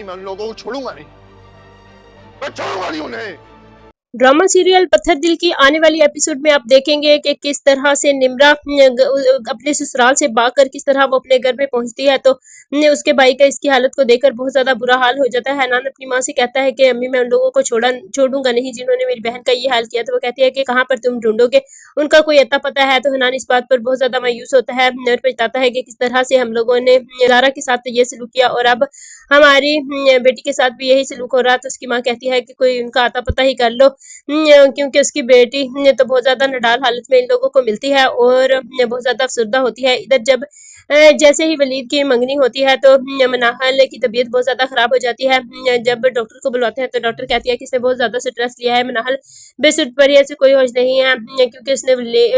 मैं उन लोगों को छोड़ूंगा नहीं, मैं छोड़ूंगा नहीं उन्हें। ड्रामा सीरियल पत्थर दिल की आने वाली एपिसोड में आप देखेंगे कि किस तरह से निम्रा अपने ससुराल से भागकर किस तरह वो अपने घर में पहुंचती है। तो उसके भाई का इसकी हालत को देखकर बहुत ज्यादा बुरा हाल हो जाता है। हनान अपनी माँ से कहता है कि अम्मी मैं उन लोगों को छोड़ूंगा नहीं जिन्होंने मेरी बहन का ये हाल किया। तो वो कहती है कि कहाँ पर तुम ढूंढोगे, उनका कोई अता पता है। तो हनान इस बात पर बहुत ज्यादा मायूस होता है और बताता है कि किस तरह से हम लोगों ने जारा के साथ ये सलूक किया और अब हमारी बेटी के साथ भी यही सलूक हो रहा। तो उसकी माँ कहती है कि कोई उनका अता पता ही कर लो, क्योंकि उसकी बेटी तो बहुत ज़्यादा नादान हालत में इन लोगों को मिलती है और बहुत ज़्यादा अफसरदा होती है। इधर जब जैसे ही वलीद की मंगनी होती है तो मनाहल की तबीयत बहुत ज़्यादा ख़राब हो जाती है। जब डॉक्टर को बुलाते हैं तो डॉक्टर कहती है कि इसने बहुत ज़्यादा स्ट्रेस लिया है। मनाहल बेसुध पर ऐसे कोई होश नहीं है, क्योंकि उसने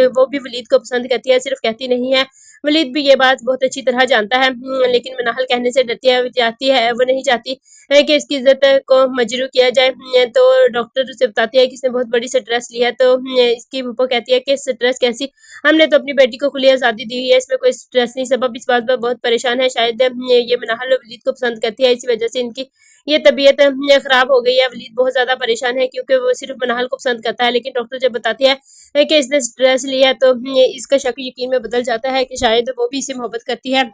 वो भी वलीद को पसंद करती है, सिर्फ कहती नहीं है। वलीद भी ये बात बहुत अच्छी तरह जानता है, लेकिन मनाहल कहने से डरती है, वो नहीं चाहती है कि इसकी इज्जत को मजरू किया जाए। तो डॉक्टर उसे बताती है कि इसने बहुत बड़ी स्ट्रेस लिया है। तो इसकी फूफो कहती है कि स्ट्रेस कैसी, हमने तो अपनी बेटी को खुली आज़ादी दी हुई है, इसमें कोई स्ट्रेस नहीं। सबब इस बात पर बहुत परेशान है, शायद ये मनाहल वलीद को पसंद करती है, इसी वजह से इनकी ये तबीयत खराब हो गई है। वलीद बहुत ज्यादा परेशान है क्योंकि वो सिर्फ मनाहल को पसंद करता है, लेकिन डॉक्टर जब बताती है कि इसने स्ट्रेस लिया है तो इसका शक यकीन में बदल जाता है कि शायद वो भी इसे मोहब्बत करती है।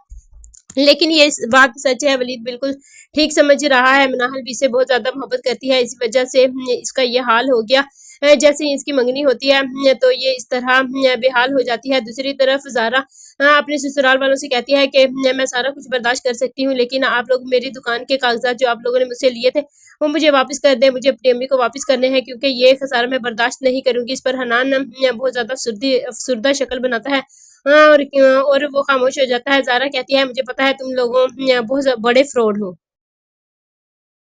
लेकिन ये बात सच है, वलीद बिल्कुल ठीक समझ रहा है, मनाहल भी इससे बहुत ज़्यादा मोहब्बत करती है, इसी वजह से इसका ये हाल हो गया। जैसे ही इसकी मंगनी होती है तो ये इस तरह बेहाल हो जाती है। दूसरी तरफ ज़ारा अपने ससुराल वालों से कहती है कि मैं सारा कुछ बर्दाश्त कर सकती हूँ, लेकिन आप लोग मेरी दुकान के कागजात जो आप लोगों ने मुझसे लिए थे वो मुझे वापस कर दें, मुझे अपनी अम्मी को वापस करने हैं, क्योंकि ये खसारा मैं बर्दाश्त नहीं करूँगी। इस पर हनान बहुत ज़्यादा अफसुर्दा शक्ल बनाता है और वो खामोश हो जाता है। ज़ारा कहती है मुझे पता है तुम लोगों बहुत बड़े फ्रॉड हो।